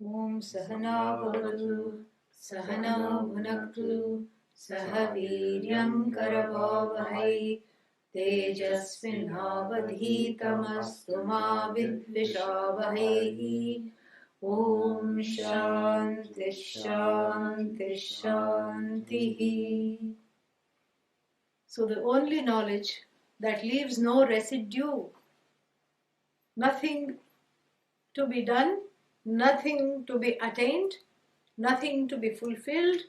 Om Sahana Bhavatu Sahana Bhunaktu Saha Viryam Karavavahai Tejasvinavadhitamastu ma vidvishavahai. Om Shanti Shanti Shanti. So the only knowledge that leaves no residue, nothing to be done, nothing to be attained, nothing to be fulfilled,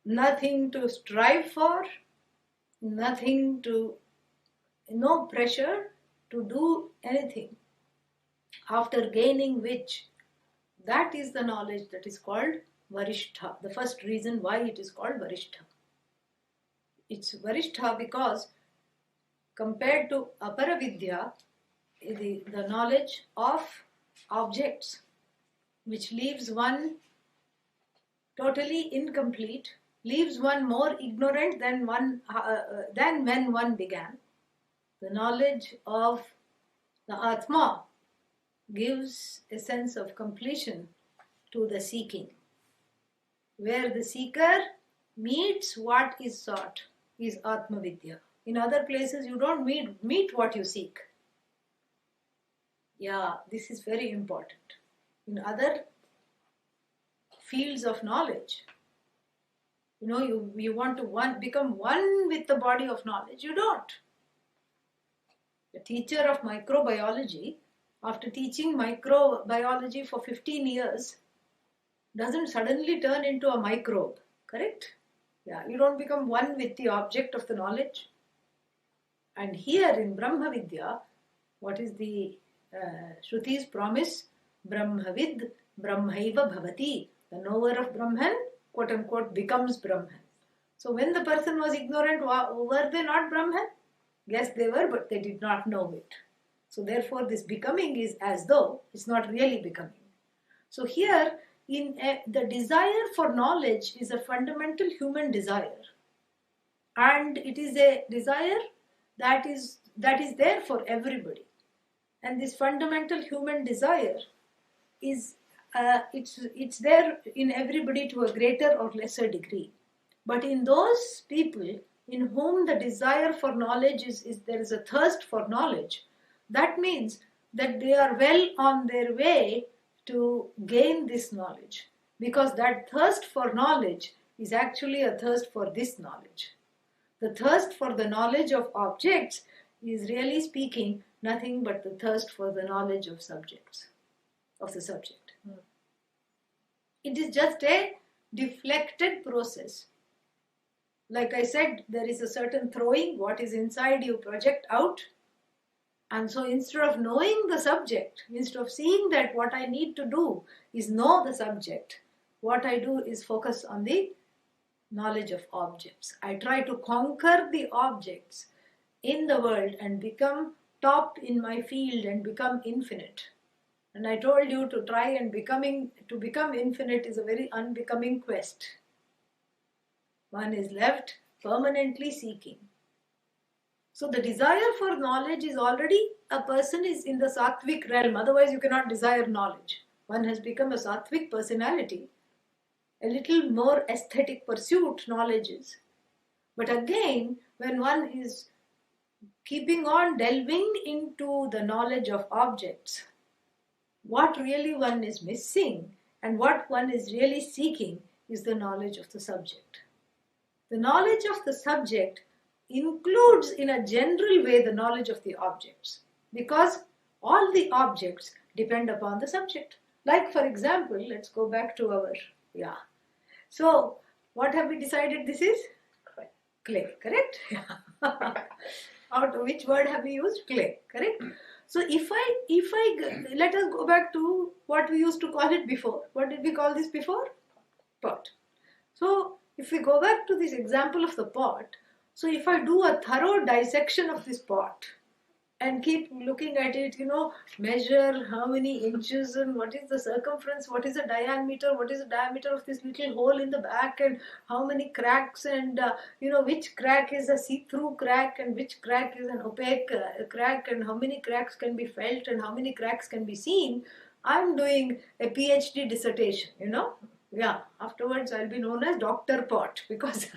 nothing to strive for, no pressure to do anything. After gaining which, that is the knowledge that is called Varishtha. The first reason why it is called Varishtha. It's Varishtha because compared to Aparavidya, the knowledge of objects, which leaves one totally incomplete, leaves one more ignorant than when one began. The knowledge of the Atma gives a sense of completion to the seeking. Where the seeker meets what is sought is Atma Vidya. In other places you don't meet what you seek. Yeah, this is very important. In other fields of knowledge, you want to become one with the body of knowledge. You don't. The teacher of microbiology, after teaching microbiology for 15 years, doesn't suddenly turn into a microbe, correct? Yeah, you don't become one with the object of the knowledge. And here in Brahma Vidya, what is the Shruti's promise? Brahmavid Brahmaiva Bhavati. The knower of Brahman, quote unquote, becomes Brahman. So when the person was ignorant, were they not Brahman? Yes, they were, but they did not know it. So therefore this becoming is as though it's not really becoming. So here, the desire for knowledge is a fundamental human desire. And it is a desire that is there for everybody. And this fundamental human desire is it's there in everybody to a greater or lesser degree. But in those people in whom the desire for knowledge is there is a thirst for knowledge, that means that they are well on their way to gain this knowledge, because that thirst for knowledge is actually a thirst for this knowledge. The thirst for the knowledge of objects is really speaking nothing but the thirst for the knowledge of the subject. It is just a deflected process. Like I said, there is a certain throwing, what is inside you project out. And so instead of knowing the subject, instead of seeing that what I need to do is know the subject, what I do is focus on the knowledge of objects. I try to conquer the objects in the world and become top in my field and become infinite. And I told you to try and become infinite is a very unbecoming quest. One is left permanently seeking. So the desire for knowledge is already, a person is in the sattvic realm, otherwise you cannot desire knowledge. One has become a sattvic personality. A little more aesthetic pursuit knowledge is. But again, when one is keeping on delving into the knowledge of objects, what really one is missing and what one is really seeking is the knowledge of the subject. The knowledge of the subject includes in a general way the knowledge of the objects, because all the objects depend upon the subject. Like for example, let's go back to our, So what have we decided this is? Clay, correct? Out of which word have we used? Clay, correct? So if I let us go back to what we used to call it before. What did we call this before? Pot. So if we go back to this example of the pot, so if I do a thorough dissection of this pot and keep looking at it, measure how many inches and what is the circumference, what is the diameter of this little hole in the back, and how many cracks, and which crack is a see-through crack and which crack is an opaque crack, and how many cracks can be felt and how many cracks can be seen. I'm doing a PhD dissertation, Yeah, afterwards I'll be known as Dr. Pot because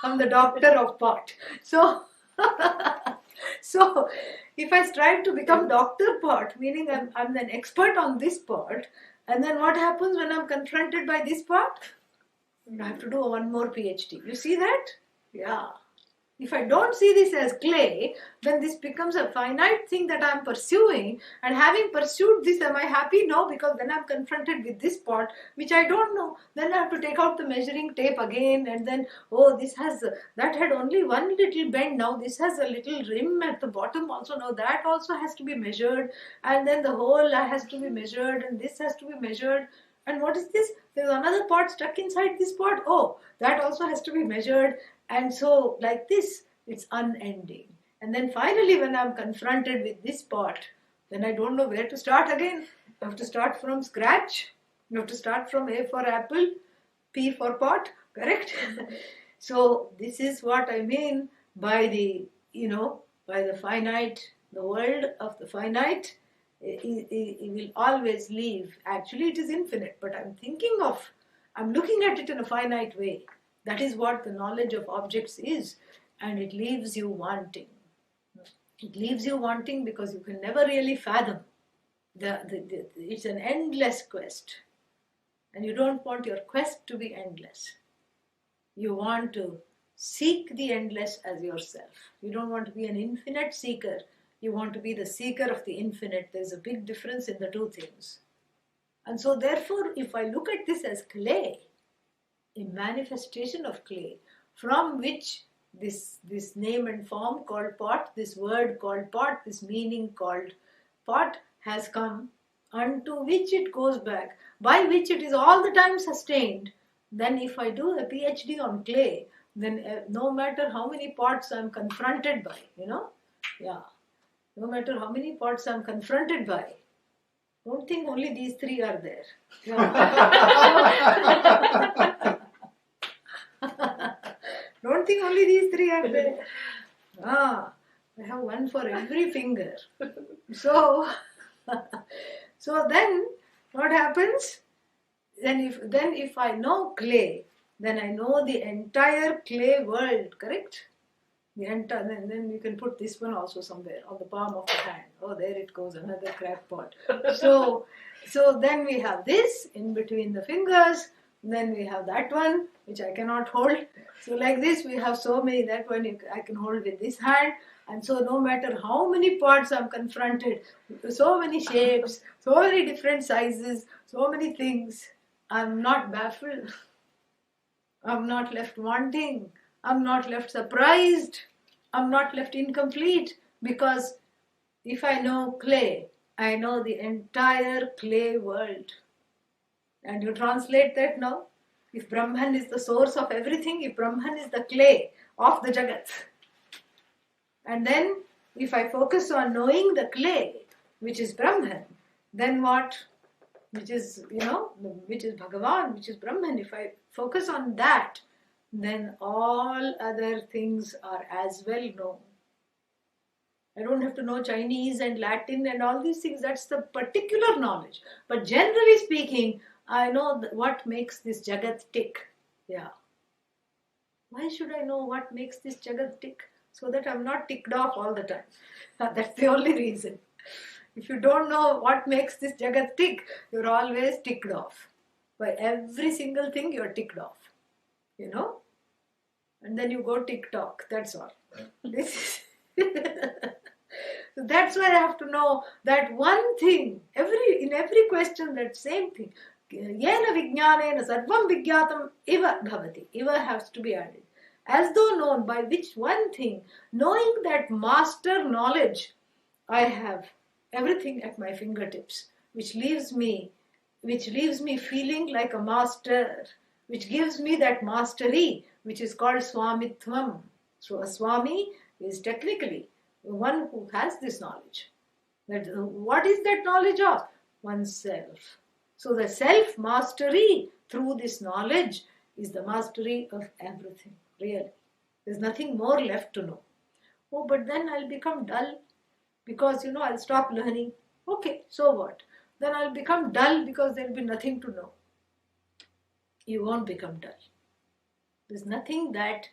I'm the doctor of pot. So, so if I strive to become Dr. Pot, meaning I'm an expert on this pot, and then what happens when I'm confronted by this pot? I have to do one more PhD. You see that? Yeah. If I don't see this as clay, then this becomes a finite thing that I'm pursuing. And having pursued this, am I happy? No, because then I'm confronted with this pot, which I don't know. Then I have to take out the measuring tape again, and then, oh, that had only one little bend. Now this has a little rim at the bottom also. Now that also has to be measured. And then the whole has to be measured, and this has to be measured. And what is this? There's another pot stuck inside this pot. Oh, that also has to be measured. And so, like this, it's unending. And then finally, when I'm confronted with this pot, then I don't know where to start again. I have to start from scratch. You have to start from A for apple, P for pot, correct? So, this is what I mean by by the finite, the world of the finite. It will always leave. Actually, it is infinite, but I'm looking at it in a finite way. That is what the knowledge of objects is, and it leaves you wanting. It leaves you wanting because you can never really fathom. It's an endless quest, and you don't want your quest to be endless. You want to seek the endless as yourself. You don't want to be an infinite seeker. You want to be the seeker of the infinite. There's a big difference in the two things. And so therefore, if I look at this as clay, a manifestation of clay, from which this name and form called pot, this word called pot, this meaning called pot has come, unto which it goes back, by which it is all the time sustained, then if I do a PhD on clay, then no matter how many pots I'm confronted by, no matter how many pots I'm confronted by, don't think only these three are there. Don't think only these three are there. I have one for every finger. So then what happens? Then if I know clay, then I know the entire clay world, correct? Then you can put this one also somewhere on the palm of the hand. Oh, there it goes, another crackpot. So then we have this in between the fingers. Then we have that one, which I cannot hold. So like this, we have so many. That one I can hold with this hand. And so no matter how many pots I'm confronted, so many shapes, so many different sizes, so many things, I'm not baffled. I'm not left wanting. I'm not left surprised. I'm not left incomplete, because if I know clay, I know the entire clay world. And you translate that now. If Brahman is the source of everything, if Brahman is the clay of the Jagat, and then if I focus on knowing the clay, which is Brahman, then what? Which is Bhagavan, which is Brahman. If I focus on that, then all other things are as well known. I don't have to know Chinese and Latin and all these things. That's the particular knowledge. But generally speaking, I know what makes this Jagat tick. Yeah. Why should I know what makes this Jagat tick? So that I'm not ticked off all the time. That's the only reason. If you don't know what makes this Jagat tick, you're always ticked off. By every single thing, you're ticked off. And then you go tick-tock. That's all. So that's why I have to know that one thing. In every question, that same thing. Yena vijnanena sarvam vijnatam iva bhavati. Iva has to be added. As though known, by which one thing, knowing that master knowledge, I have everything at my fingertips, which leaves me feeling like a master, which gives me that mastery, which is called swamitvam. So a swami is technically the one who has this knowledge. What is that knowledge of? Oneself. So the self-mastery through this knowledge is the mastery of everything, really. There's nothing more left to know. Oh, but then I'll become dull because, I'll stop learning. Okay, so what? then I'll become dull because there'll be nothing to know. You won't become dull. There's nothing that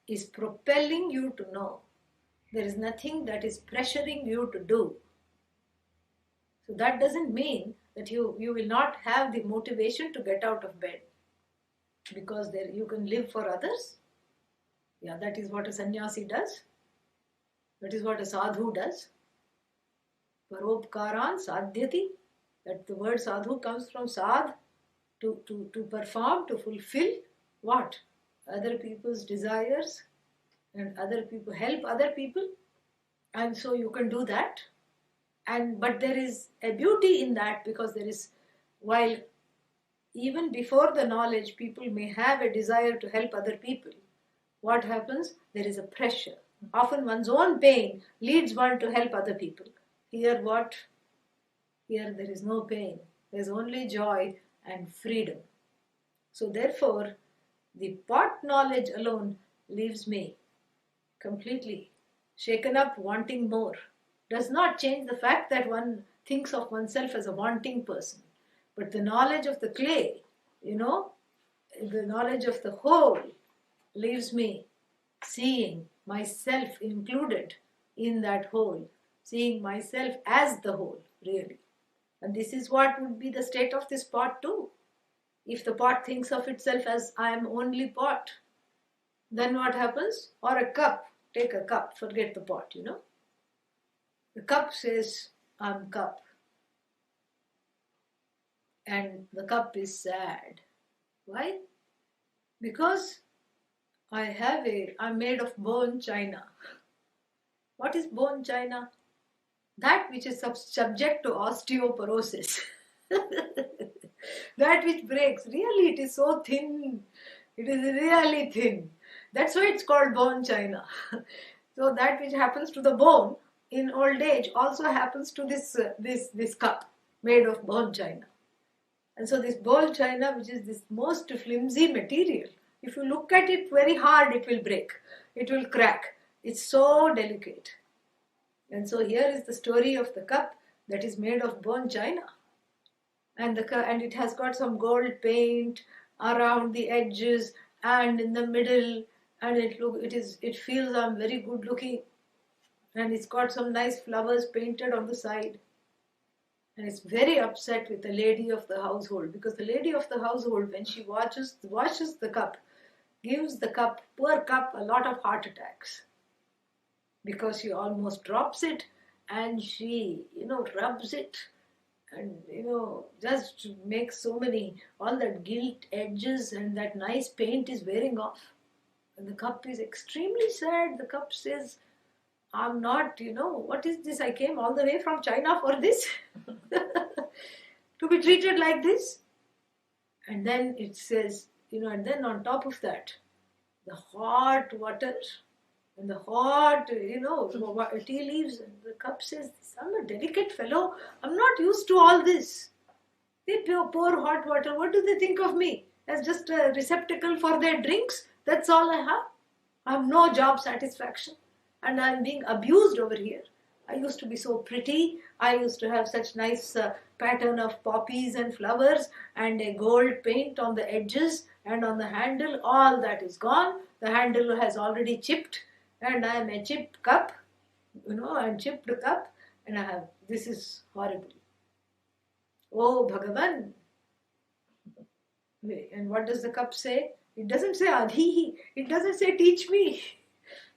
is propelling you to know. There is nothing that is pressuring you to do. So that doesn't mean that you will not have the motivation to get out of bed, because there you can live for others. Yeah, that is what a sannyasi does. That is what a sadhu does. Paropkaran sadhyati. That the word sadhu comes from sadh, to perform, to fulfill what? Other people's desires, and other people help other people. And so you can do that. But there is a beauty in that, because there is, while even before the knowledge people may have a desire to help other people, what happens? There is a pressure. Often one's own pain leads one to help other people. Here what? Here there is no pain. There is only joy and freedom. So therefore, the pot knowledge alone leaves me completely shaken up, wanting more. Does not change the fact that one thinks of oneself as a wanting person. But the knowledge of the clay, the knowledge of the whole leaves me seeing myself included in that whole, seeing myself as the whole, really. And this is what would be the state of this pot too. If the pot thinks of itself as I am only pot, then what happens? Or a cup, take a cup, forget the pot, The cup says, I'm cup. And the cup is sad. Why? Because I'm made of bone china. What is bone china? That which is subject to osteoporosis. That which breaks. Really, it is so thin. It is really thin. That's why it's called bone china. So that which happens to the bone in old age also happens to this cup made of bone china. And so this bone china, which is this most flimsy material, if you look at it very hard, it will break. It will crack. It's so delicate. And so here is the story of the cup that is made of bone china. And it has got some gold paint around the edges and in the middle, and it feels very good looking, and it's got some nice flowers painted on the side. And it's very upset with the lady of the household, because the lady of the household, when she washes the cup, gives the poor cup, a lot of heart attacks, because she almost drops it, and she rubs it, and just makes so many, all that gilt edges, and that nice paint is wearing off, and the cup is extremely sad. The cup says, I'm not, what is this? I came all the way from China for this, to be treated like this. And then it says, and then on top of that, the hot water and the hot, tea leaves, and the cup says, I'm a delicate fellow. I'm not used to all this. They pour hot water. What do they think of me? As just a receptacle for their drinks? That's all I have. I have no job satisfaction. And I'm being abused over here. I used to be so pretty. I used to have such nice pattern of poppies and flowers and a gold paint on the edges and on the handle. All that is gone. The handle has already chipped, and I am a chipped cup. I'm chipped cup, and this is horrible. Oh, Bhagavan. And what does the cup say? It doesn't say Adhihi. It doesn't say teach me.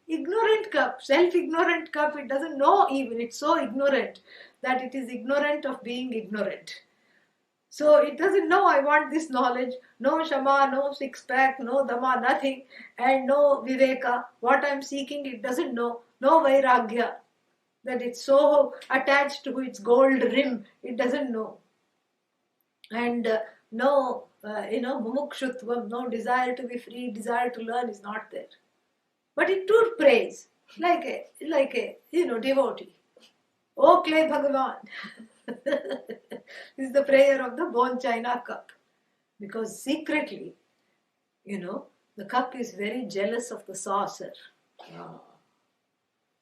Ignorant cup, self-ignorant cup, it doesn't know even. It's so ignorant that it is ignorant of being ignorant. So it doesn't know I want this knowledge. No Shama, no six-pack, no Dhamma, nothing. And no Viveka. What I'm seeking, it doesn't know. No Vairagya. That it's so attached to its gold rim, it doesn't know. And no, mumukshutvam, no desire to be free, desire to learn is not there. But it too prays like a devotee. Oh clay Bhagavan. This is the prayer of the bone china cup. Because secretly, the cup is very jealous of the saucer.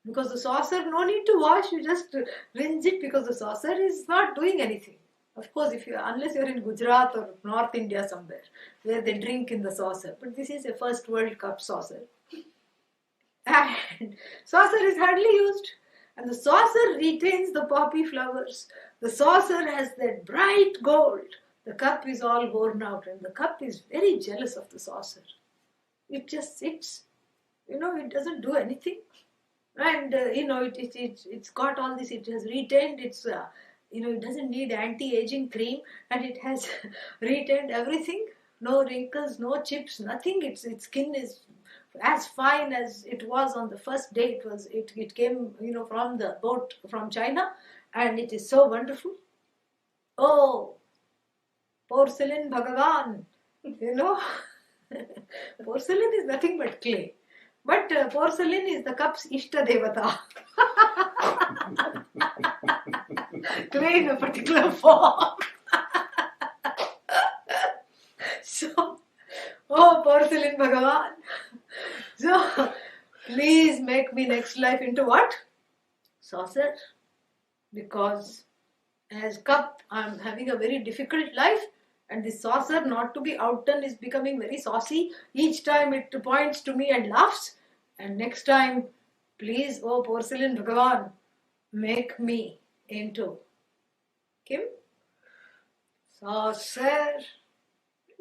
Because the saucer, no need to wash, you just rinse it, because the saucer is not doing anything. Of course, unless you're in Gujarat or North India somewhere, where they drink in the saucer. But this is a first world cup saucer. And saucer is hardly used. And the saucer retains the poppy flowers. The saucer has that bright gold. The cup is all worn out, and the cup is very jealous of the saucer. It just sits. It doesn't do anything. And, it's got all this, it has retained its, it doesn't need anti-aging cream, and it has retained everything. No wrinkles, no chips, nothing. Its skin is as fine as it was on the first day. It came, from the boat from China, and it is so wonderful. Oh, porcelain Bhagavan, porcelain is nothing but clay. But porcelain is the cup's Ishta Devata. Clay in a particular form. So, oh, porcelain Bhagavan. So, please make me next life into what? Saucer. Because as cup, I'm having a very difficult life. And this saucer, not to be outdone, is becoming very saucy. Each time it points to me and laughs. And next time, please, oh porcelain Bhagavan, make me into Kim? Saucer.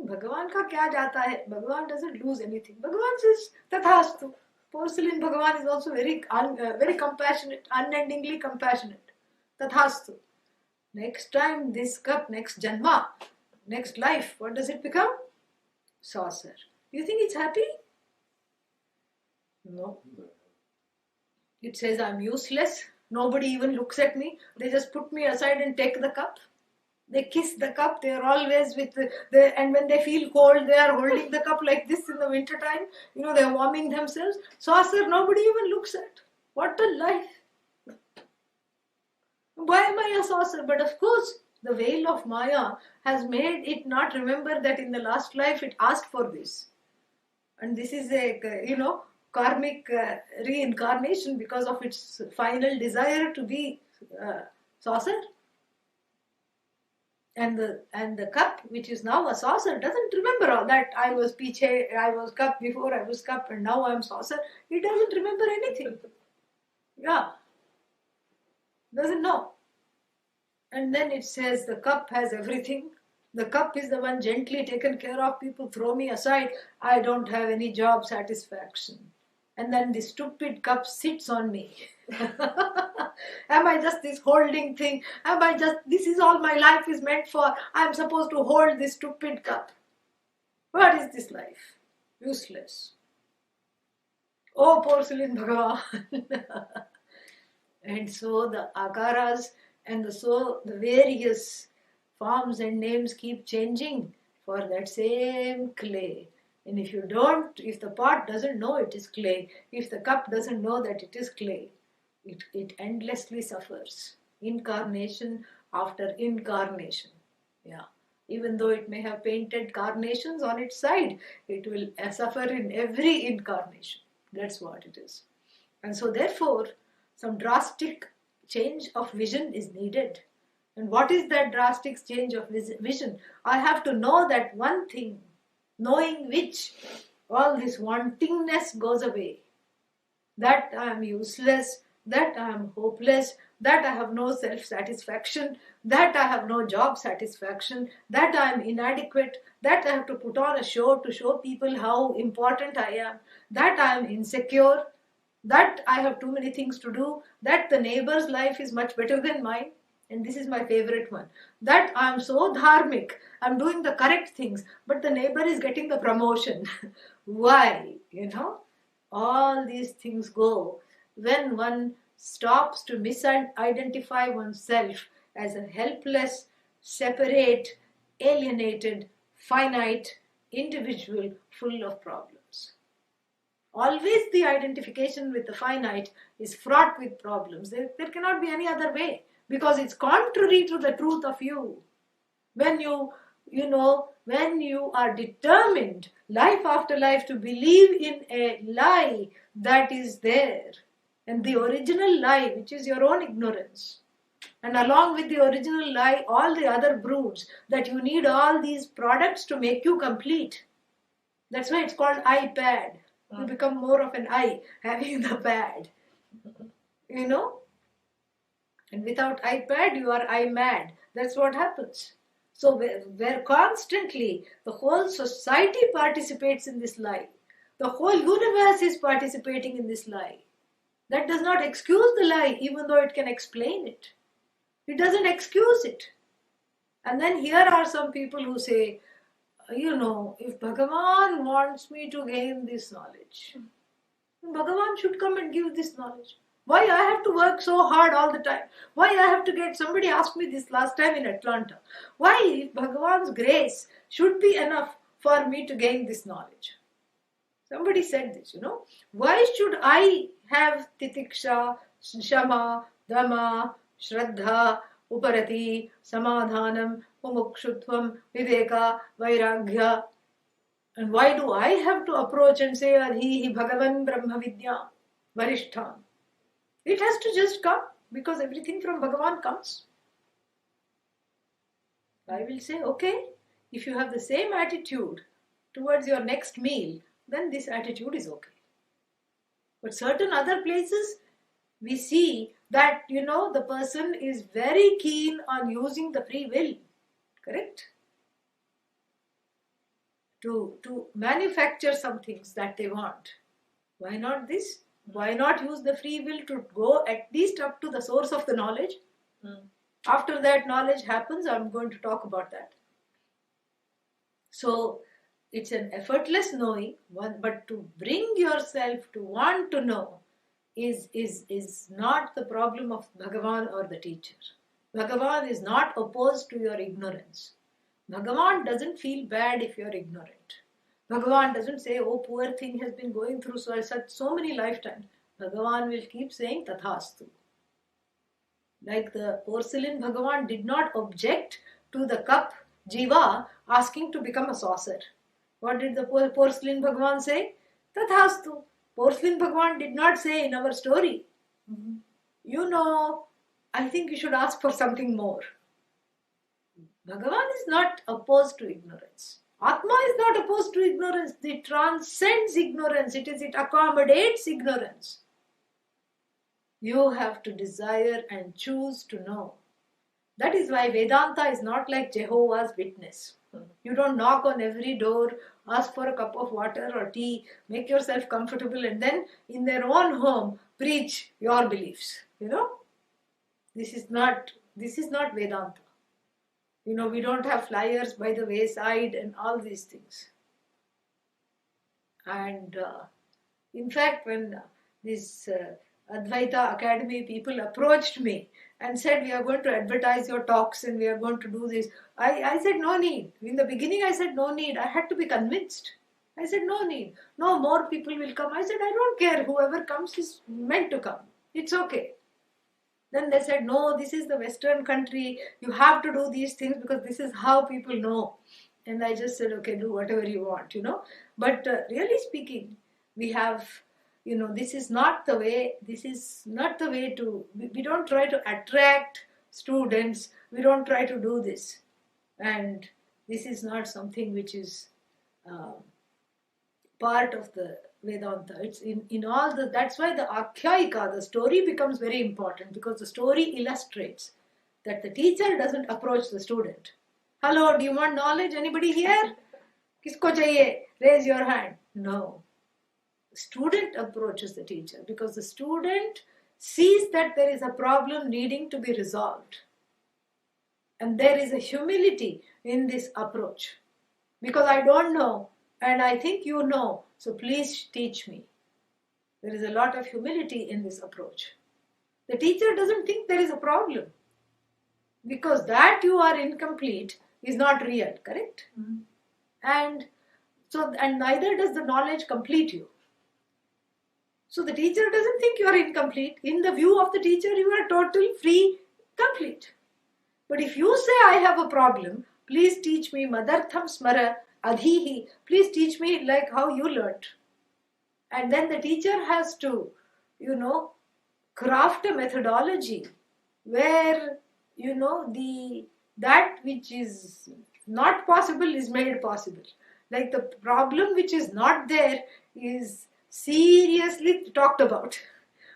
Bhagavan ka kya jata hai? Bhagavan doesn't lose anything. Bhagavan says, tathastu. Porcelain Bhagavan is also very compassionate, unendingly compassionate. Tathastu. Next time, this cup, next janma, next life, what does it become? Saucer. You think it's happy? No. It says I'm useless. Nobody even looks at me. They just put me aside and take the cup. They kiss the cup. They are always and when they feel cold, they are holding the cup like this in the winter time. They are warming themselves. Saucer, nobody even looks at. What a life. Why am I a saucer? But of course, the veil of Maya has made it not remember that in the last life it asked for this. And this is a, karmic reincarnation because of its final desire to be saucer. And the cup, which is now a saucer, doesn't remember all that. I was cup before I was cup, and now I am saucer. It doesn't remember anything. Yeah. Doesn't know. And then it says the cup has everything. The cup is the one gently taken care of. People throw me aside. I don't have any job satisfaction. And then the stupid cup sits on me. Am I just this holding thing? This is all my life is meant for. I'm supposed to hold this stupid cup. What is this life? Useless. Oh, porcelain Bhagavan. And so the akaras and the various forms and names keep changing for that same clay. And if the pot doesn't know it is clay, if the cup doesn't know that it is clay, it endlessly suffers. Incarnation after incarnation. Yeah. Even though it may have painted carnations on its side, it will suffer in every incarnation. That's what it is. And so therefore, some drastic change of vision is needed. And what is that drastic change of vision? I have to know that one thing, knowing which all this wantingness goes away. That I am useless, that I am hopeless, that I have no self-satisfaction, that I have no job satisfaction, that I am inadequate, that I have to put on a show to show people how important I am, that I am insecure, that I have too many things to do, that the neighbor's life is much better than mine. And this is my favorite one. That I am so dharmic, I am doing the correct things, but the neighbor is getting the promotion. Why? All these things go when one stops to misidentify oneself as a helpless, separate, alienated, finite individual full of problems. Always the identification with the finite is fraught with problems. There cannot be any other way, because it's contrary to the truth of you. When you are determined life after life to believe in a lie that is there, and the original lie, which is your own ignorance, And along with the original lie, all the other broods, that you need all these products to make you complete. That's why it's called iPad. You become more of an I having the pad. You know? And without iPad, you are iMad. That's what happens. So where constantly the whole society participates in this lie. The whole universe is participating in this lie. That does not excuse the lie, even though it can explain it. It doesn't excuse it. And then here are some people who say, if Bhagavan wants me to gain this knowledge, Bhagavan should come and give this knowledge. Why I have to work so hard all the time? Why I have to get, somebody asked me this last time in Atlanta, why Bhagavan's grace should be enough for me to gain this knowledge? Somebody said this, why should I have titiksha, shama, dhamma, shraddha, uparati, samadhanam, mumukshutvam, viveka, vairagya? And why do I have to approach and say, Adhihi Bhagavan Brahma Vidya Varishtham? It has to just come, because everything from Bhagavan comes. I will say, okay, if you have the same attitude towards your next meal, then this attitude is okay. But certain other places, we see that, the person is very keen on using the free will. Correct? To manufacture some things that they want. Why not this? Why not use the free will to go at least up to the source of the knowledge? After that knowledge happens, I'm going to talk about that. So, it's an effortless knowing, but to bring yourself to want to know is not the problem of Bhagavan or the teacher. Bhagavan is not opposed to your ignorance. Bhagavan doesn't feel bad if you're ignorant. Bhagavan doesn't say, oh, poor thing has been going through so many lifetimes. Bhagavan will keep saying, Tathastu. Like the porcelain, Bhagavan did not object to the cup, Jiva, asking to become a saucer. What did the porcelain Bhagavan say? Tathastu. Porcelain Bhagavan did not say in our story, I think you should ask for something more. Bhagavan is not opposed to ignorance. Atma is not opposed to ignorance. It transcends ignorance. It accommodates ignorance. You have to desire and choose to know. That is why Vedanta is not like Jehovah's Witness. You don't knock on every door, ask for a cup of water or tea, make yourself comfortable, and then in their own home preach your beliefs. This is not Vedanta. We don't have flyers by the wayside and all these things. And in fact, when this Advaita Academy people approached me and said, we are going to advertise your talks and we are going to do this, I said, no need. In the beginning, I said, no need. I had to be convinced. I said, no need. No, more people will come. I said, I don't care. Whoever comes is meant to come. It's okay. Then they said, no, this is the Western country. You have to do these things because this is how people know. And I just said, okay, do whatever you want, But really speaking, we have, this is not the way to, we don't try to attract students. We don't try to do this. And this is not something which is part of the Vedanta. It's in all the, that's why the Akhyayika, the story becomes very important, because the story illustrates that the teacher doesn't approach the student. Hello, do you want knowledge? Anybody here? Kisko chahiye? Raise your hand. No. The student approaches the teacher because the student sees that there is a problem needing to be resolved. And there is a humility in this approach. Because I don't know and I think you know, so please teach me. There is a lot of humility in this approach. The teacher doesn't think there is a problem. Because that you are incomplete is not real, correct? And neither does the knowledge complete you. So the teacher doesn't think you are incomplete. In the view of the teacher, you are total, free, complete. But if you say, I have a problem, please teach me, madartham smara adhihi, please teach me like how you learnt. And then the teacher has to, craft a methodology where that which is not possible is made possible. Like the problem which is not there is seriously talked about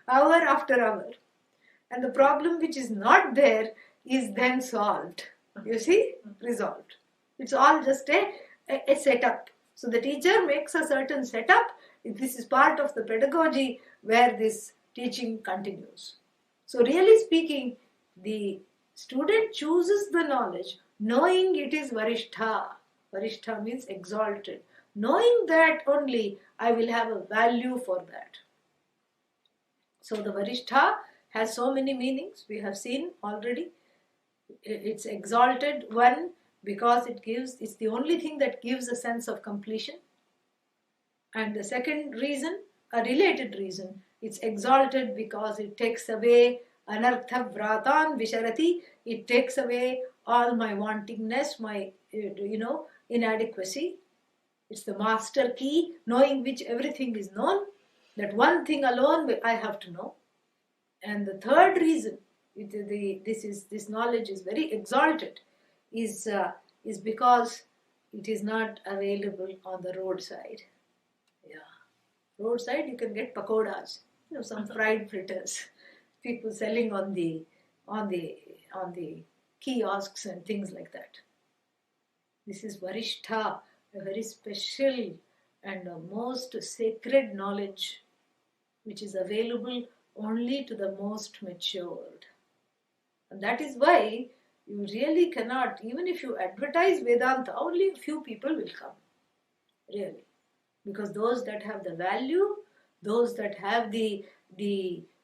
hour after hour, and the problem which is not there is then solved. You see, resolved. It's all just a setup. So the teacher makes a certain setup. This is part of the pedagogy where this teaching continues. So really speaking, the student chooses the knowledge knowing it is Varishtha. Varishtha means exalted. Knowing that only I will have a value for that. So the Varishtha has so many meanings. We have seen already. It's exalted one because it's the only thing that gives a sense of completion. And the second reason, a related reason, it's exalted because it takes away anartha vratan visharati. It takes away all my wantingness, my inadequacy. It's the master key, knowing which everything is known. That one thing alone I have to know. And the third reason, this knowledge is very exalted, is because it is not available on the roadside. Roadside you can get pakodas, some fried fritters, people selling on the kiosks and things like that. This is Varishtha, a very special and a most sacred knowledge which is available only to the most matured. And that is why you really cannot, even if you advertise Vedanta, only a few people will come. Really. Because those that have the value, those that have the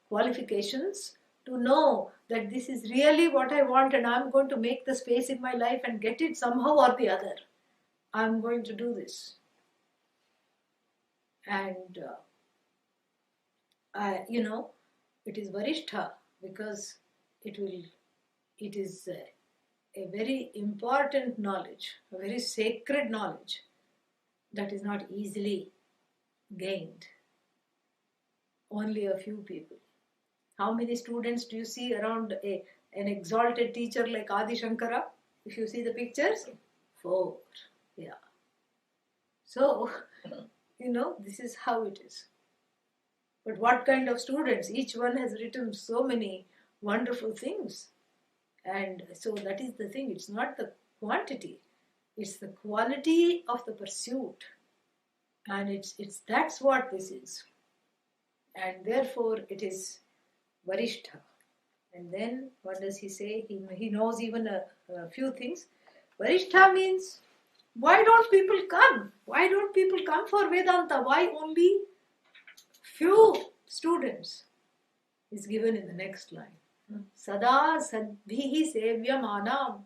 qualifications to know that this is really what I want and I'm going to make the space in my life and get it somehow or the other. I'm going to do this. And, it is Varishtha because it is a very important knowledge, a very sacred knowledge that is not easily gained. Only a few people. How many students do you see around an exalted teacher like Adi Shankara? If you see the pictures, 4. Yeah. So, this is how it is. But what kind of students? Each one has written so many wonderful things. And so that is the thing. It's not the quantity. It's the quality of the pursuit. And that's what this is. And therefore it is Varishtha. And then what does he say? He knows even a few things. Varishtha means, why don't people come? Why don't people come for Vedanta? Why only few students? Is given in the next line. Sada sadbhihi sevyamanam.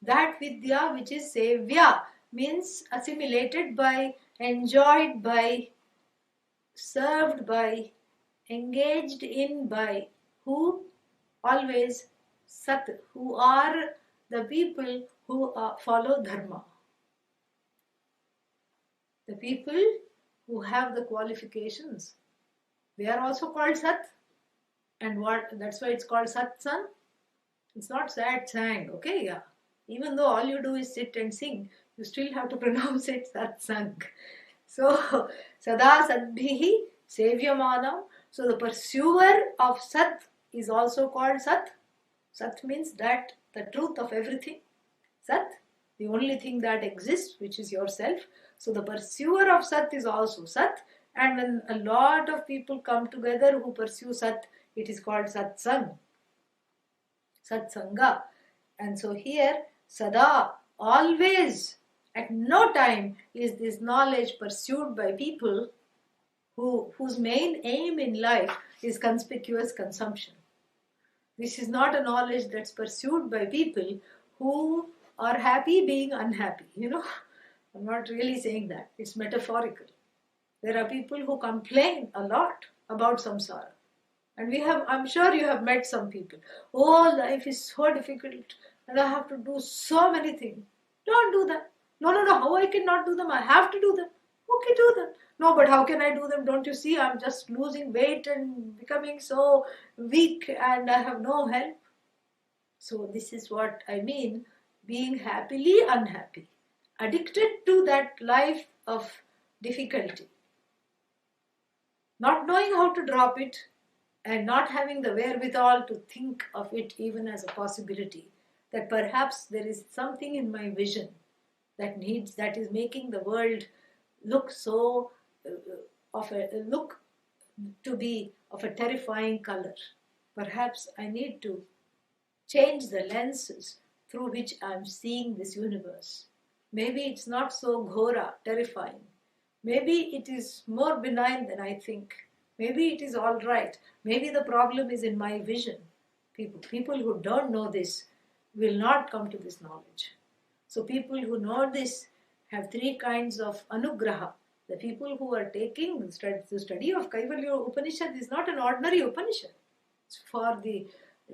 That vidya which is sevya means assimilated by, enjoyed by, served by, engaged in by. Who? Always Sat, who are the people who follow Dharma. The people who have the qualifications. They are also called Sat. And that's why it's called Satsang. It's not Satsang, okay? Yeah. Even though all you do is sit and sing, you still have to pronounce it Satsang. So, Sada Sadbhihi Sevyamanam. So the pursuer of Sat is also called Sat. Sat means that, the truth of everything. Sat, the only thing that exists, which is yourself. So the pursuer of Sat is also Sat. And when a lot of people come together who pursue Sat, it is called Satsang. Satsanga. And so here, Sada, always, at no time is this knowledge pursued by people whose main aim in life is conspicuous consumption. This is not a knowledge that's pursued by people who are happy being unhappy. I'm not really saying that. It's metaphorical. There are people who complain a lot about samsara. And I'm sure you have met some people. Oh, life is so difficult and I have to do so many things. Don't do that. No, how I cannot do them? I have to do them. Okay, do them. No, but how can I do them? Don't you see I'm just losing weight and becoming so weak and I have no help. So this is what I mean, being happily unhappy, addicted to that life of difficulty, not knowing how to drop it, and not having the wherewithal to think of it even as a possibility, that perhaps there is something in my vision that is making the world look so look to be of a terrifying color. Perhaps I need to change the lenses through which I am seeing this universe. Maybe it's not so ghora, terrifying. Maybe it is more benign than I think. Maybe it is all right. Maybe the problem is in my vision. People who don't know this will not come to this knowledge. So people who know this have three kinds of anugraha. The people who are taking the study of Kaivalya Upanishad is not an ordinary Upanishad. It's for the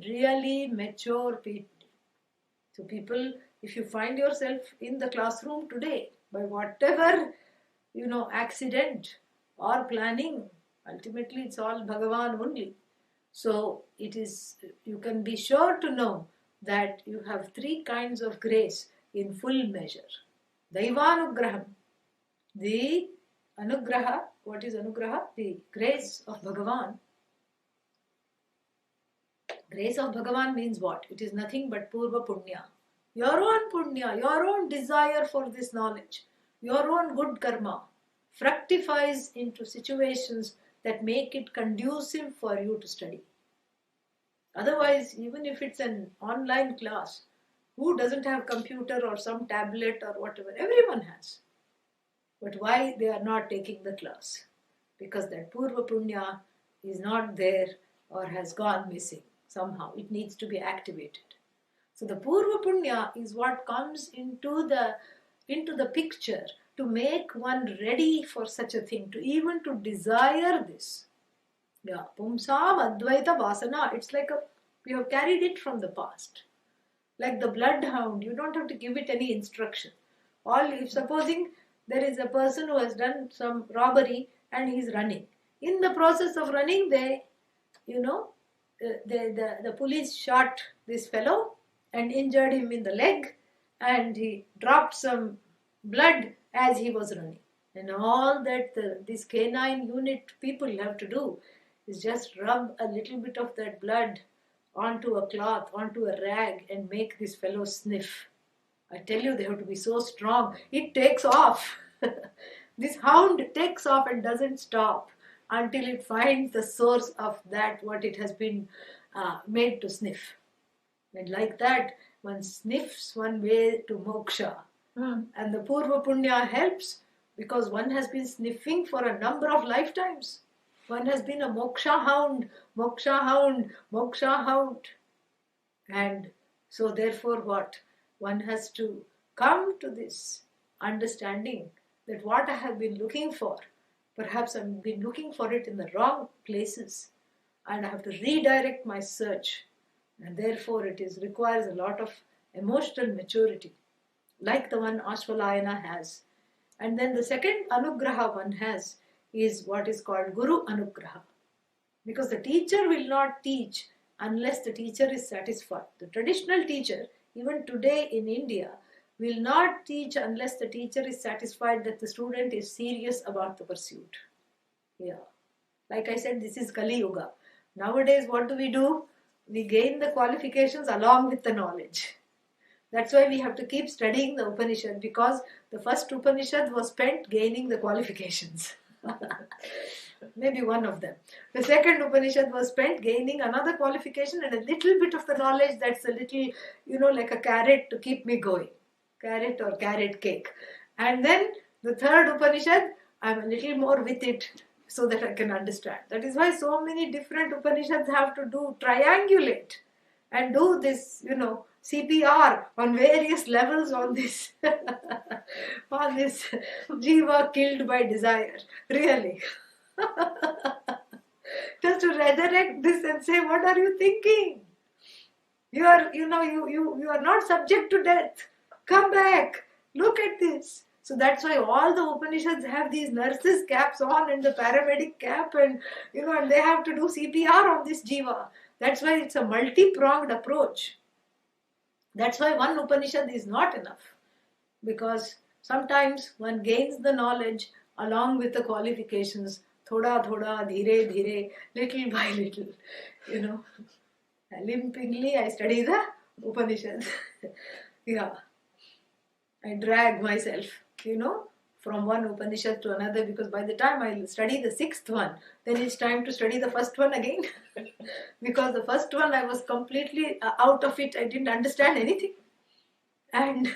really mature people. So people, if you find yourself in the classroom today, by whatever, accident or planning, ultimately it's all Bhagavan only. So you can be sure to know that you have three kinds of grace in full measure. Daivanugraham, the anugraha. What is anugraha? The grace of Bhagavan. Grace of Bhagavan means what? It is nothing but purva punya. Your own punya, your own desire for this knowledge, your own good karma fructifies into situations that make it conducive for you to study. Otherwise, even if it's an online class, who doesn't have computer or some tablet or whatever? Everyone has. But why they are not taking the class? Because that purva punya is not there or has gone missing somehow. It needs to be activated. So the purva punya is what comes into the picture to make one ready for such a thing, to desire this. Yeah, pumsam advaita vasana. It's like we have carried it from the past. Like the bloodhound, you don't have to give it any instruction. If supposing there is a person who has done some robbery and he's running. In the process of running, the police shot this fellow and injured him in the leg, and he dropped some blood as he was running. And all that this canine unit people have to do is just rub a little bit of that blood onto a cloth, onto a rag, and make this fellow sniff. I tell you, they have to be so strong. It takes off. This hound takes off and doesn't stop until it finds the source of that, what it has been made to sniff. And like that, one sniffs one way to moksha. And the purva punya helps because one has been sniffing for a number of lifetimes. One has been a moksha hound, moksha hound, moksha hound. And so therefore what? One has to come to this understanding that what I have been looking for, perhaps I've been looking for it in the wrong places, and I have to redirect my search. And therefore it requires a lot of emotional maturity, like the one Ashvalayana has. And then the second anugraha one has is what is called Guru Anugraha. Because the teacher will not teach unless the teacher is satisfied. The traditional teacher, even today in India, will not teach unless the teacher is satisfied that the student is serious about the pursuit. Yeah. Like I said, this is Kali Yuga. Nowadays, what do? We gain the qualifications along with the knowledge. That's why we have to keep studying the Upanishad, because the first Upanishad was spent gaining the qualifications. Maybe one of them. The second Upanishad was spent gaining another qualification and a little bit of the knowledge that's a little, like a carrot to keep me going. Carrot or carrot cake. And then the third Upanishad, I'm a little more with it so that I can understand. That is why so many different Upanishads have to triangulate and do this, CPR on various levels on this, on this jiva killed by desire. Really. Just to resurrect this and say, what are you thinking? You are not subject to death. Come back. Look at this. So that's why all the Upanishads have these nurses' caps on and the paramedic cap, and and they have to do CPR on this jiva. That's why it's a multi-pronged approach. That's why one Upanishad is not enough. Because sometimes one gains the knowledge along with the qualifications, thoda thoda, dhire dhire, little by little. You know, limpingly I study the Upanishads. Yeah, I drag myself, from one Upanishad to another, because by the time I study the sixth one, then it's time to study the first one again. Because the first one I was completely out of it, I didn't understand anything. And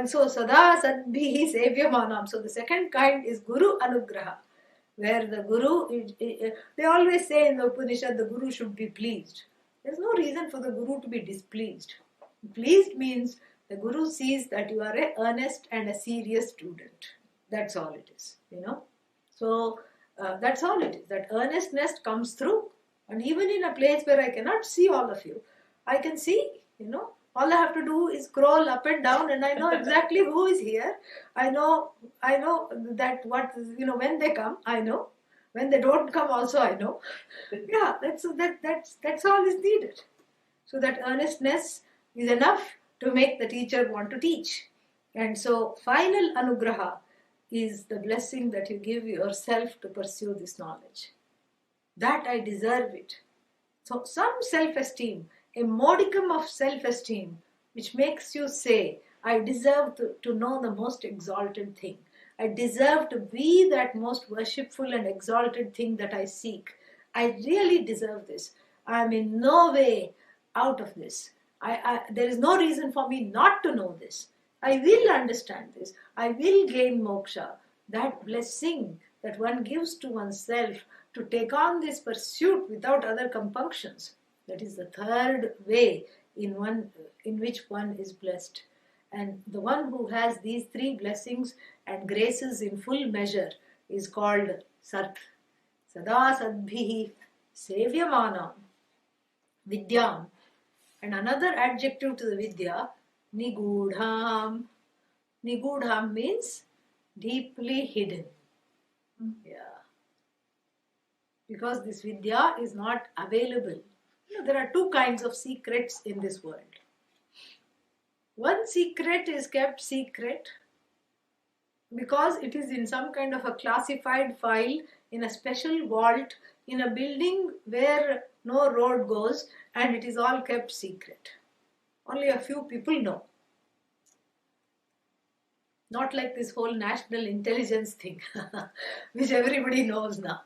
so Sada Sadbhihi Sevyamanam. So the second kind is Guru Anugraha, where the Guru, they always say in the Upanishad, the Guru should be pleased. There's no reason for the Guru to be displeased. Pleased means the Guru sees that you are an earnest and a serious student. That's all it is, So that's all it is. That earnestness comes through. And even in a place where I cannot see all of you, I can see, all I have to do is scroll up and down, and I know exactly who is here. I know that when they come, I know. When they don't come also, I know. Yeah, that's all is needed. So that earnestness is enough to make the teacher want to teach. And so final anugraha is the blessing that you give yourself to pursue this knowledge. That I deserve it. So some self-esteem, a modicum of self-esteem, which makes you say, I deserve to know the most exalted thing. I deserve to be that most worshipful and exalted thing that I seek. I really deserve this. I am in no way out of this. There is no reason for me not to know this. I will understand this. I will gain moksha. That blessing that one gives to oneself to take on this pursuit without other compunctions. That is the third way in which one is blessed. And the one who has these three blessings and graces in full measure is called Sat. Sada Sadbhihi Sevyamanam Vidyam. And another adjective to the Vidya, Nigudham. Nigudham means deeply hidden. Yeah. Because this Vidya is not available. There are two kinds of secrets in this world. One secret is kept secret because it is in some kind of a classified file in a special vault in a building where no road goes, and it is all kept secret. Only a few people know. Not like this whole national intelligence thing, which everybody knows now.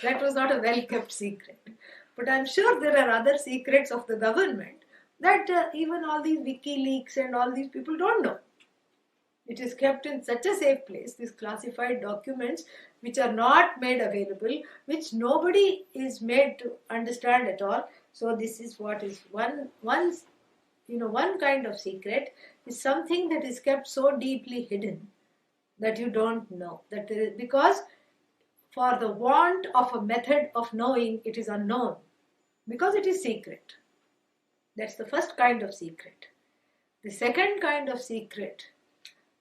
That was not a well-kept secret. But I'm sure there are other secrets of the government that even all these WikiLeaks and all these people don't know. It is kept in such a safe place, these classified documents which are not made available, which nobody is made to understand at all. So this is what is one kind of secret is something that is kept so deeply hidden that you don't know. Because for the want of a method of knowing, it is unknown. Because it is secret. That's the first kind of secret. The second kind of secret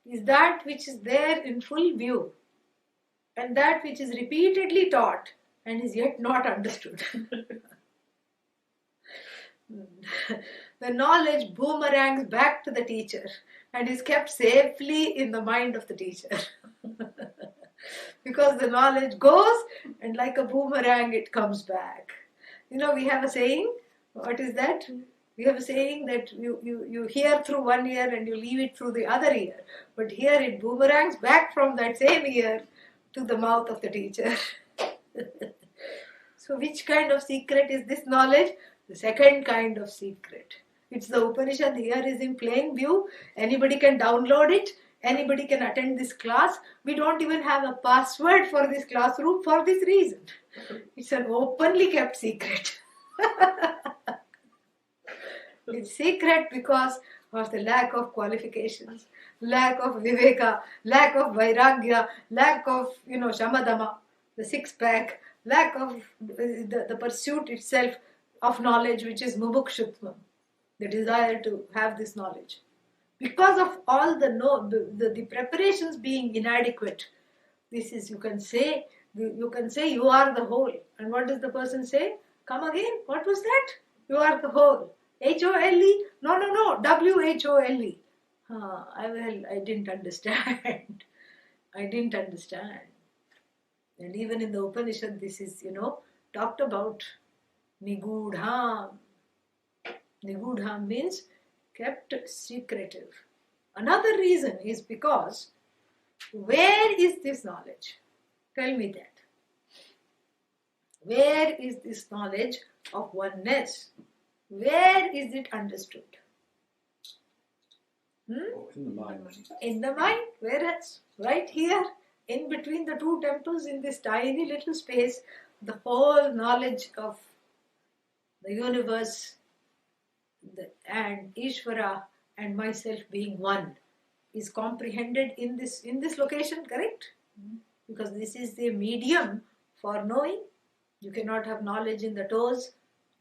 is that which is there in full view, and that which is repeatedly taught and is yet not understood. The knowledge boomerangs back to the teacher and is kept safely in the mind of the teacher. Because the knowledge goes and like a boomerang it comes back. We have a saying. What is that? We have a saying that you hear through one ear and you leave it through the other ear. But here it boomerangs back from that same ear to the mouth of the teacher. So which kind of secret is this knowledge? The second kind of secret. It's the Upanishad here is in plain view. Anybody can download it. Anybody can attend this class. We don't even have a password for this classroom for this reason. It's an openly kept secret. It's secret because of the lack of qualifications, lack of viveka, lack of vairagya, lack of, shamadama, the six-pack, lack of the pursuit itself of knowledge, which is mumukshutvam, the desire to have this knowledge. Because of all the preparations being inadequate, this is, you can say you are the whole. And what does the person say? Come again? What was that? You are the whole. H-O-L-E? No. W-H-O-L-E. I didn't understand. I didn't understand. And even in the Upanishad, this is, talked about Nigudham. Nigudham means kept secretive. Another reason is because where is this knowledge? Tell me that. Where is this knowledge of oneness? Where is it understood? In the mind. In the mind. Whereas right here, in between the two temples, in this tiny little space, the whole knowledge of the universe and Ishvara and myself being one is comprehended in this location, correct? Because this is the medium for knowing. You cannot have knowledge in the toes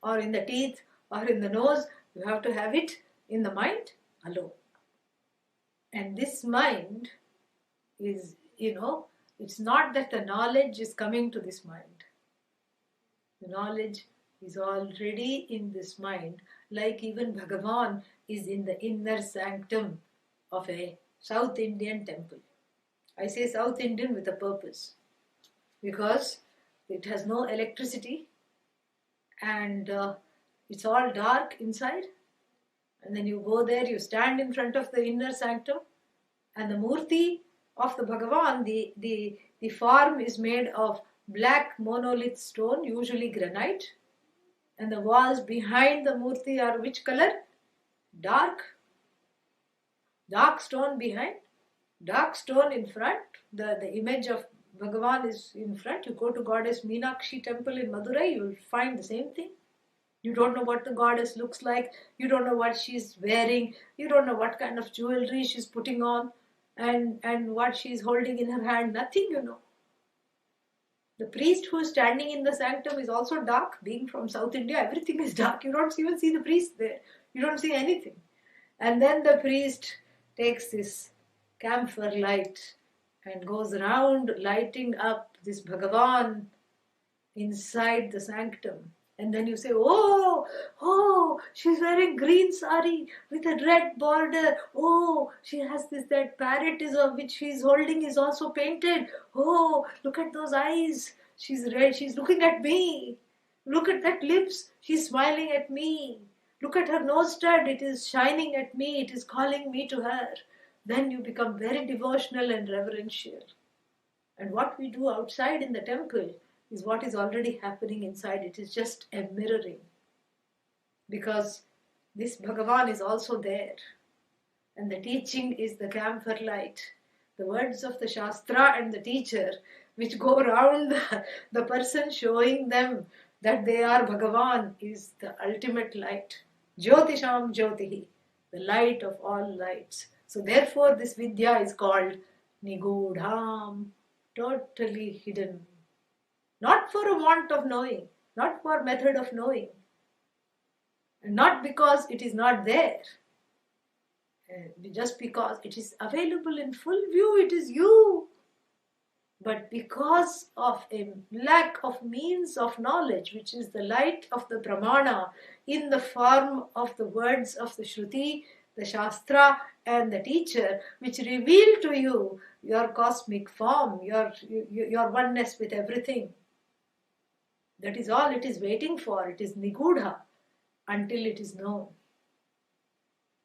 or in the teeth or in the nose. You have to have it in the mind alone. And this mind is, it's not that the knowledge is coming to this mind. The knowledge is already in this mind, like even Bhagavan is in the inner sanctum of a South Indian temple. I say South Indian with a purpose, because it has no electricity and it's all dark inside. And then you go there, you stand in front of the inner sanctum, and the murti of the Bhagavan, the form is made of black monolith stone, usually granite, and the walls behind the murti are which color? Dark stone behind, dark stone in front. The image of Bhagavan is in front. You go to goddess Meenakshi temple in Madurai, you will find the same thing. You don't know what the goddess looks like. You don't know what she's wearing. You don't know what kind of jewelry she's putting on and what she's holding in her hand. Nothing, The priest who is standing in the sanctum is also dark. Being from South India, everything is dark. You don't even see the priest there. You don't see anything. And then the priest takes this camphor light and goes around lighting up this Bhagavan inside the sanctum. And then you say, oh, she's wearing green sari with a red border. Oh, she has that parrot which she's holding is also painted. Oh, look at those eyes. She's red. She's looking at me. Look at that lips. She's smiling at me. Look at her nose stud. It is shining at me. It is calling me to her. Then you become very devotional and reverential. And what we do outside in the temple is what is already happening inside. It is just a mirroring. Because this Bhagavan is also there. And the teaching is the camphor light. The words of the Shastra and the teacher, which go around the person showing them that they are Bhagavan, is the ultimate light. Jyotisham Jyotihi, the light of all lights. So therefore this Vidya is called Nigudham, totally hidden. Not for a want of knowing, not for method of knowing, and not because it is not there, just because it is available in full view, it is you. But because of a lack of means of knowledge, which is the light of the Pramana in the form of the words of the Shruti, the Shastra and the teacher, which reveal to you your cosmic form, your oneness with everything. That is all it is waiting for. It is Nigudha until it is known.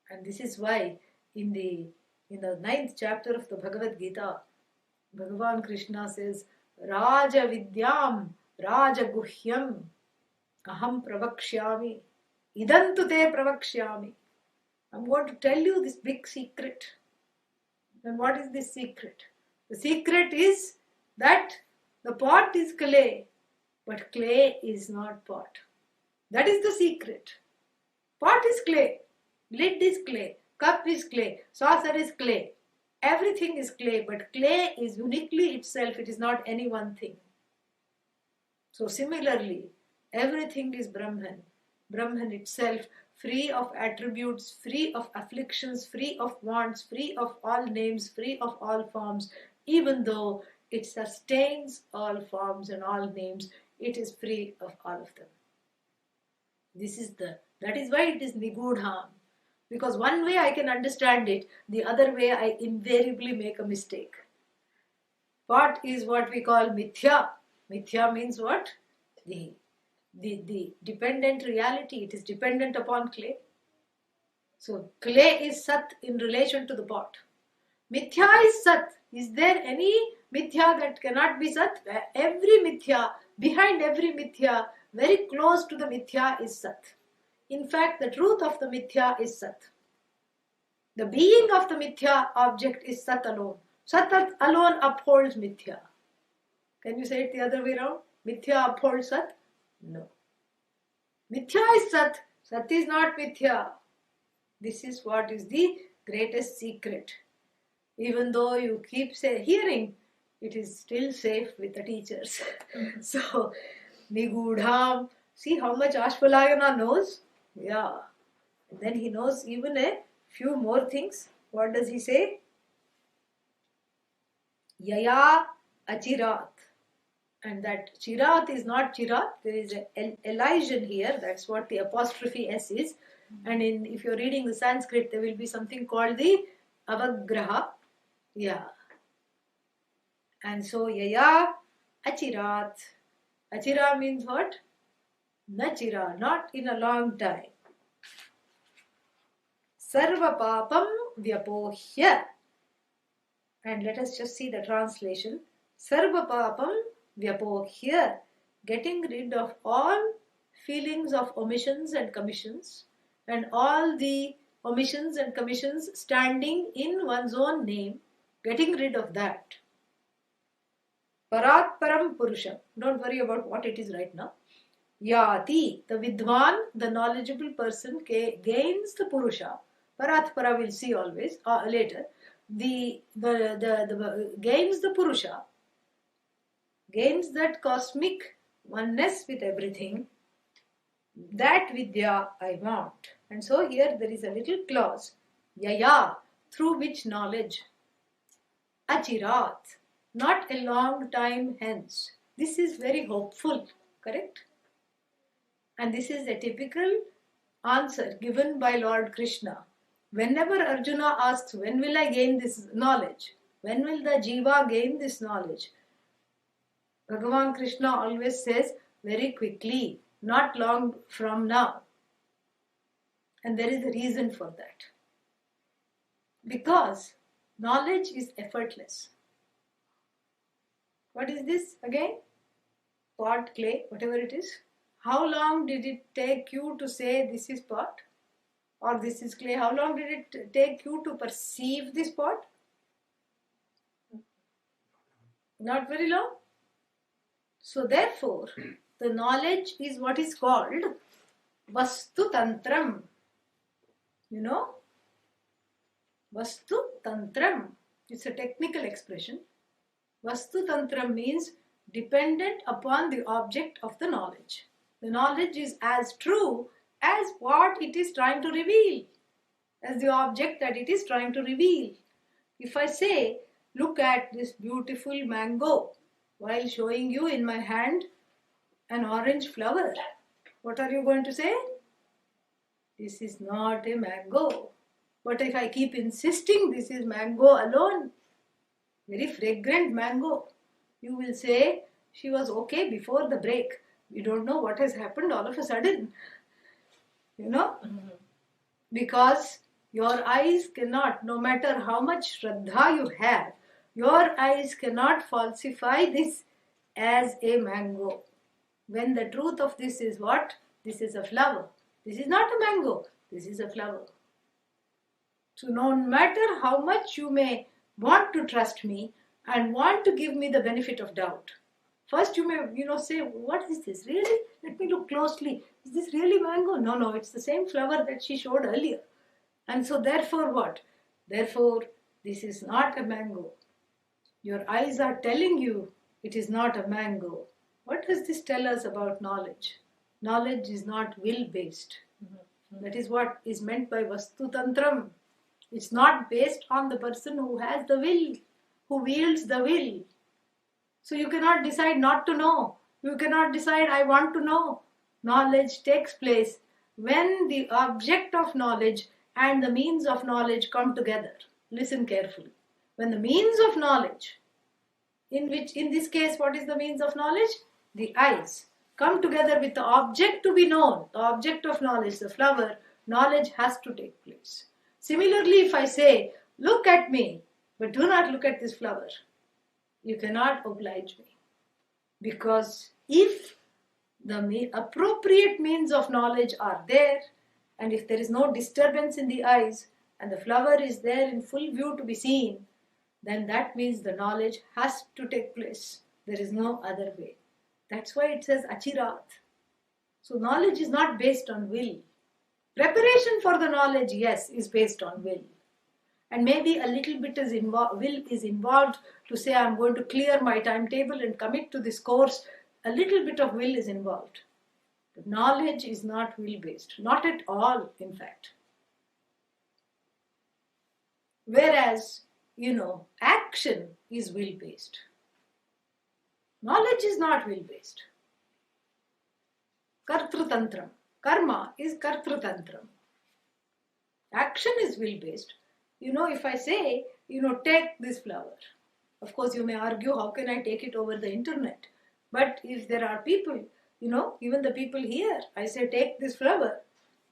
And this is why in the 9th chapter of the Bhagavad Gita, Bhagavan Krishna says, Raja Vidyam, Raja Guhyam, Aham Pravakshyami, Idantu te Pravakshyami. I'm going to tell you this big secret. And what is this secret? The secret is that the pot is clay, but clay is not pot. That is the secret. Pot is clay, lid is clay, cup is clay, saucer is clay. Everything is clay, but clay is uniquely itself. It is not any one thing. So similarly, everything is Brahman. Brahman itself, free of attributes, free of afflictions, free of wants, free of all names, free of all forms. Even though it sustains all forms and all names, it is free of all of them. That is why it is nigudham. Because one way I can understand it, the other way I invariably make a mistake. Pot is what we call mithya. Mithya means what? The dependent reality. It is dependent upon clay. So clay is sat in relation to the pot. Mithya is sat. Is there any mithya that cannot be sat? Every mithya, behind every mithya, very close to the mithya is sat. In fact, the truth of the mithya is sat. The being of the mithya object is sat alone. Sat alone upholds mithya. Can you say it the other way around? Mithya upholds sat? No. Mithya is sat. Sat is not mithya. This is what is the greatest secret. Even though you keep hearing, it is still safe with the teachers. So, nigudham. See how much Ashvalayana knows? Yeah. And then he knows even a few more things. What does he say? Yaya achirat. And that chirat is not chirat. There is an elision here. That's what the apostrophe S is. And if you're reading the Sanskrit, there will be something called the avagraha. Yeah. And so, yaya achirat. Achira means what? Nachira, not in a long time. Sarva papam vyapohya. And let us just see the translation. Sarva papam vyapohya. Getting rid of all feelings of omissions and commissions, and all the omissions and commissions standing in one's own name, getting rid of that. Parat param purusham. Don't worry about what it is right now. Yati, the vidwan, the knowledgeable person, gains the purusha. Parat para we'll see always, later. The gains the purusha, gains that cosmic oneness with everything. That vidya I want. And so here there is a little clause. Yaya, through which knowledge. Achirat, not a long time hence. This is very hopeful, correct? And this is a typical answer given by Lord Krishna. Whenever Arjuna asks, when will I gain this knowledge? When will the jiva gain this knowledge? Bhagavan Krishna always says, very quickly, not long from now. And there is a reason for that. Because knowledge is effortless. What is this again? Pot, clay, whatever it is. How long did it take you to say this is pot? Or this is clay? How long did it take you to perceive this pot? Not very long. So therefore, the knowledge is what is called Vastu Tantram. You know? Vastu Tantram. It's a technical expression. Vastu Tantram means dependent upon the object of the knowledge. The knowledge is as true as what it is trying to reveal, as the object that it is trying to reveal. If I say, look at this beautiful mango, while showing you in my hand an orange flower, what are you going to say? This is not a mango. But if I keep insisting this is mango alone, very fragrant mango, you will say she was okay before the break. We don't know what has happened all of a sudden. You know? Mm-hmm. Because your eyes cannot, no matter how much Shraddha you have, your eyes cannot falsify this as a mango. When the truth of this is what? This is a flower. This is not a mango. This is a flower. So no matter how much you may want to trust me and want to give me the benefit of doubt, first you may, say, what is this? Really? Let me look closely. Is this really mango? No, it's the same flower that she showed earlier. And so therefore what? Therefore, this is not a mango. Your eyes are telling you it is not a mango. What does this tell us about knowledge? Knowledge is not will-based. Mm-hmm. That is what is meant by Vastu Tantram. It's not based on the person who has the will, who wields the will. So you cannot decide not to know. You cannot decide I want to know. Knowledge takes place when the object of knowledge and the means of knowledge come together. Listen carefully. When the means of knowledge, in this case, what is the means of knowledge? The eyes, come together with the object to be known, the object of knowledge, the flower, knowledge has to take place. Similarly, if I say, look at me, but do not look at this flower, you cannot oblige me. Because if the appropriate means of knowledge are there, and if there is no disturbance in the eyes, and the flower is there in full view to be seen, then that means the knowledge has to take place. There is no other way. That's why it says achirat. So knowledge is not based on will. Preparation for the knowledge, yes, is based on will. And maybe a little bit will is involved to say, I'm going to clear my timetable and commit to this course. A little bit of will is involved. But knowledge is not will-based. Not at all, in fact. Whereas, action is will-based. Knowledge is not will-based. Kartrutantram. Karma is kartrutantram. Action is will-based. If I say, take this flower. Of course, you may argue, how can I take it over the internet? But if there are people, even the people here, I say, take this flower.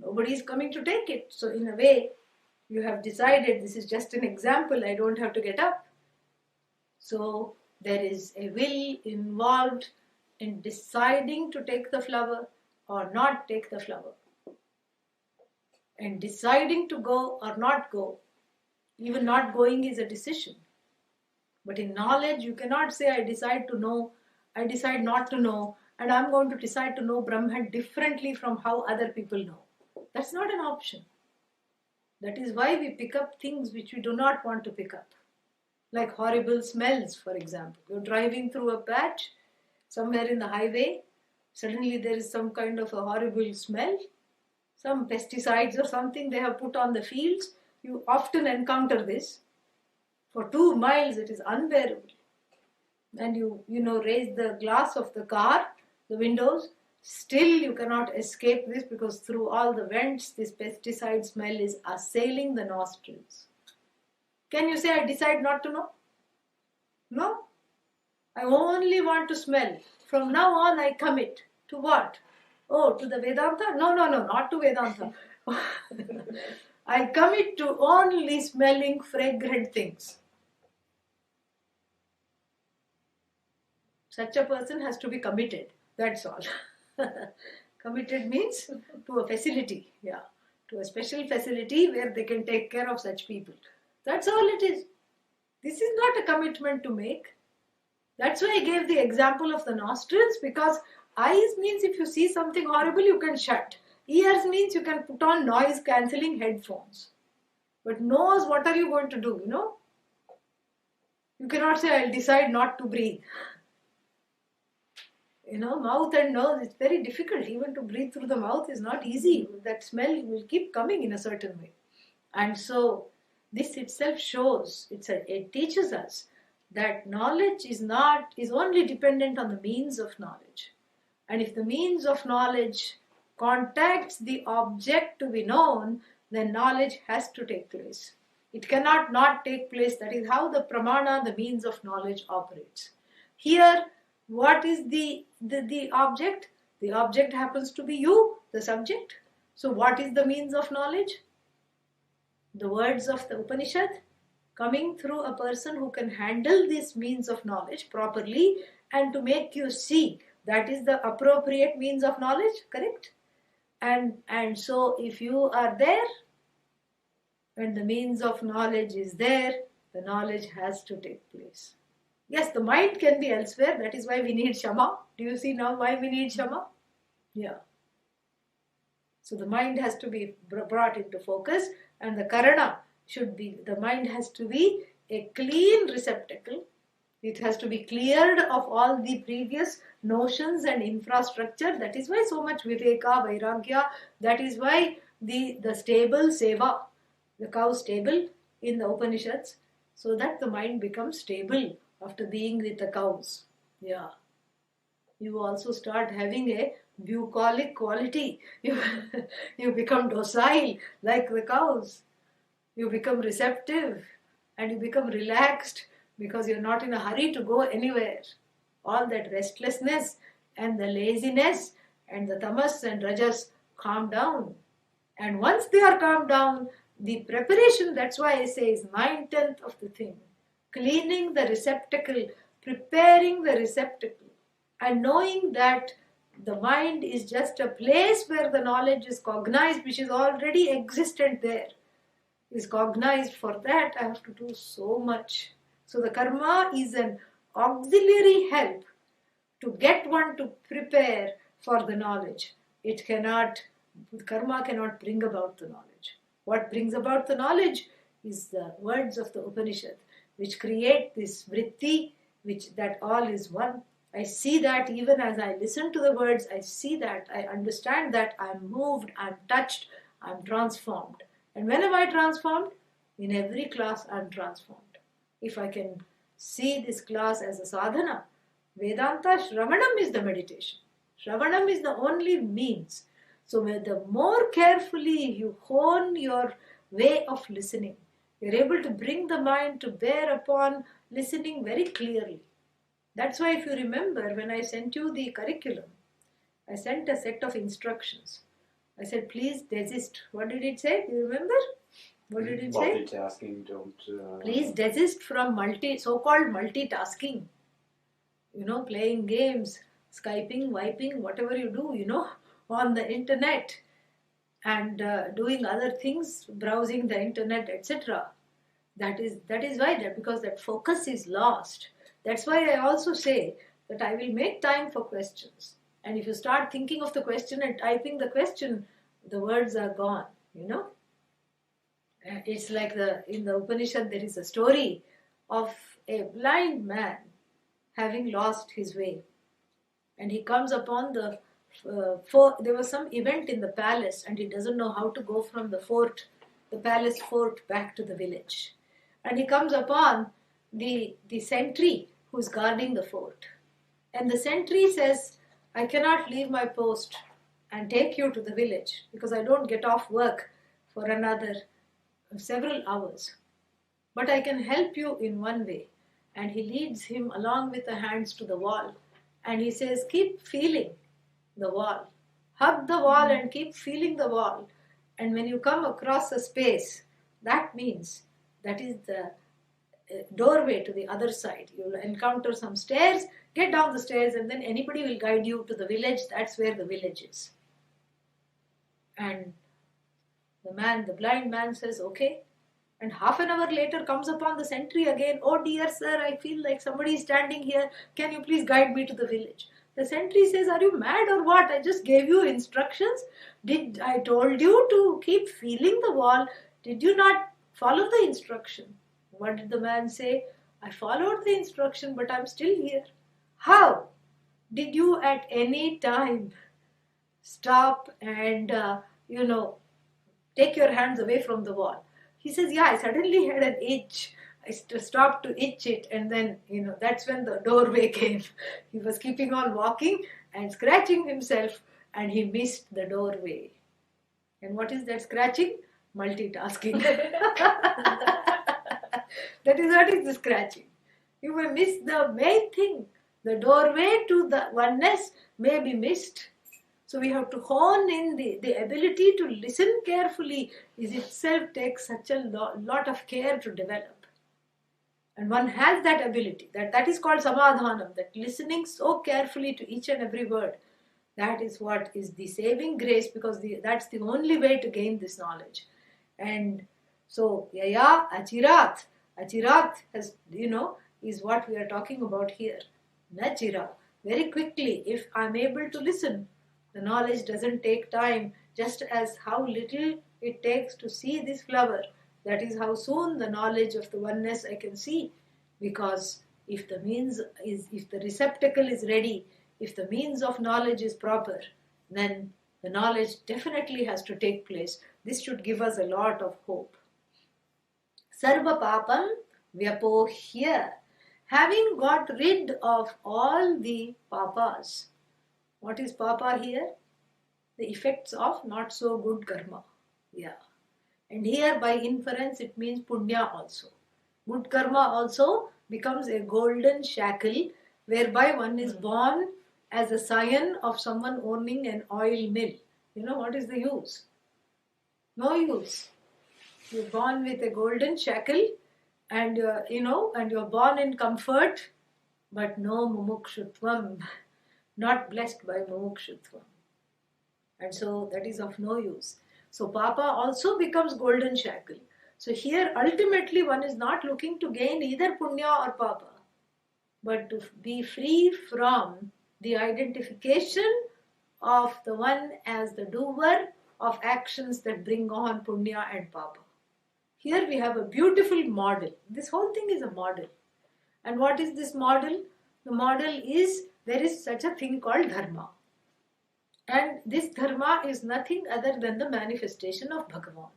Nobody is coming to take it. So in a way, you have decided, this is just an example, I don't have to get up. So there is a will involved in deciding to take the flower or not take the flower. And deciding to go or not go. Even not going is a decision. But in knowledge, you cannot say, I decide to know, I decide not to know, and I'm going to decide to know Brahman differently from how other people know. That's not an option. That is why we pick up things which we do not want to pick up. Like horrible smells, for example. You're driving through a patch, somewhere in the highway, suddenly there is some kind of a horrible smell, some pesticides or something they have put on the fields. You often encounter this. For 2 miles it is unbearable. And you raise the glass of the car, the windows, still you cannot escape this because through all the vents this pesticide smell is assailing the nostrils. Can you say, I decide not to know? No. I only want to smell. From now on I commit. To what? Oh, to the Vedanta? No, not to Vedanta. I commit to only smelling fragrant things. Such a person has to be committed. That's all. Committed means to a facility. Yeah. To a special facility where they can take care of such people. That's all it is. This is not a commitment to make. That's why I gave the example of the nostrils, because eyes means if you see something horrible, you can shut. Ears means you can put on noise cancelling headphones. But nose, what are you going to do, You cannot say, I'll decide not to breathe. Mouth and nose, it's very difficult. Even to breathe through the mouth is not easy. That smell will keep coming in a certain way. And so, this itself shows, it teaches us that knowledge is only dependent on the means of knowledge. And if the means of knowledge contacts the object to be known, then knowledge has to take place. It cannot not take place. That is how the pramana, the means of knowledge, operates. Here, what is the object? The object happens to be you, the subject. So what is the means of knowledge? The words of the Upanishad coming through a person who can handle this means of knowledge properly and to make you see. That is the appropriate means of knowledge, correct? And so if you are there, when the means of knowledge is there, the knowledge has to take place. Yes, the mind can be elsewhere. That is why we need Shama. Do you see now why we need Shama? Yeah. So the mind has to be brought into focus, and the Karana the mind has to be a clean receptacle. It has to be cleared of all the previous notions and infrastructure. That is why so much Viveka, Vairagya. That is why the stable Seva, the cow stable in the Upanishads, so that the mind becomes stable after being with the cows. Yeah. You also start having a bucolic quality. You become docile like the cows. You become receptive and you become relaxed because you're not in a hurry to go anywhere. All that restlessness and the laziness and the tamas and rajas calm down. And once they are calmed down, the preparation, that's why I say, is 9/10 of the thing. Cleaning the receptacle, preparing the receptacle, and knowing that the mind is just a place where the knowledge is cognized, which is already existent there, is cognized. For that I have to do so much. So the karma is an auxiliary help to get one to prepare for the knowledge. Karma cannot bring about the knowledge. What brings about the knowledge is the words of the Upanishad, which create this vritti, which that all is one. I see that even as I listen to the words, I see that, I understand that, I'm moved, I'm touched, I'm transformed. And when am I transformed? In every class I'm transformed. If I can see this class as a sadhana, Vedanta, Shravanam is the meditation. Shravanam is the only means. So the more carefully you hone your way of listening, you're able to bring the mind to bear upon listening very clearly. That's why if you remember, when I sent you the curriculum, I sent a set of instructions. I said, please desist. What did it say? Do you remember? What did it say? Multitasking, don't... Please desist from so-called multitasking. Playing games, Skyping, wiping, whatever you do, on the internet, and doing other things, browsing the internet, etc. That is why, because that focus is lost. That's why I also say that I will make time for questions. And if you start thinking of the question and typing the question, the words are gone, It's like in the Upanishad there is a story of a blind man having lost his way. And he comes upon there was some event in the palace and he doesn't know how to go from the palace fort back to the village. And he comes upon the sentry who's guarding the fort. And the sentry says, I cannot leave my post and take you to the village because I don't get off work for another several hours. But I can help you in one way. And he leads him along with the hands to the wall. And he says, keep feeling the wall. Hug the wall and keep feeling the wall. And when you come across a space, that means that is the doorway to the other side. You will encounter some stairs, get down the stairs, and then anybody will guide you to the village. That's where the village is. And the blind man says, okay. And half an hour later comes upon the sentry again. Oh dear sir, I feel like somebody is standing here. Can you please guide me to the village? The sentry says, are you mad or what? I just gave you instructions. I told you to keep feeling the wall. Did you not follow the instruction? What did the man say? I followed the instruction, but I'm still here. How? Did you at any time stop and, take your hands away from the wall? He says, yeah, I suddenly had an itch. I stopped to itch it, and then, that's when the doorway came. He was keeping on walking and scratching himself, and he missed the doorway. And what is that scratching? Multitasking. That is what is the scratching. You may miss the main thing. The doorway to the oneness may be missed. So we have to hone in the ability to listen carefully is itself takes such a lot of care to develop. And one has that ability. That is called samadhanam, that listening so carefully to each and every word. That is what is the saving grace, because that's the only way to gain this knowledge. And so, yaya, achirat. Achirat has, is what we are talking about here. Nachira. Very quickly, if I'm able to listen, the knowledge doesn't take time, just as how little it takes to see this flower. That is how soon the knowledge of the oneness I can see. Because if the receptacle is ready, if the means of knowledge is proper, then the knowledge definitely has to take place. This should give us a lot of hope. Sarva papam vyapohya. Having got rid of all the papas, What is papa here? The effects of not so good karma. Yeah. And here by inference it means punya also. Good karma also becomes a golden shackle whereby one is born as a scion of someone owning an oil mill. You know what is the use? No use. You're born with a golden shackle and and you're born in comfort, but no mumukshutvam, not blessed by mumukshutvam. And so that is of no use. So papa also becomes golden shackle. So here ultimately one is not looking to gain either punya or papa, but to be free from the identification of the one as the doer of actions that bring on punya and papa. Here we have a beautiful model. This whole thing is a model. And what is this model? The model is there is such a thing called dharma. And this dharma is nothing other than the manifestation of Bhagavan.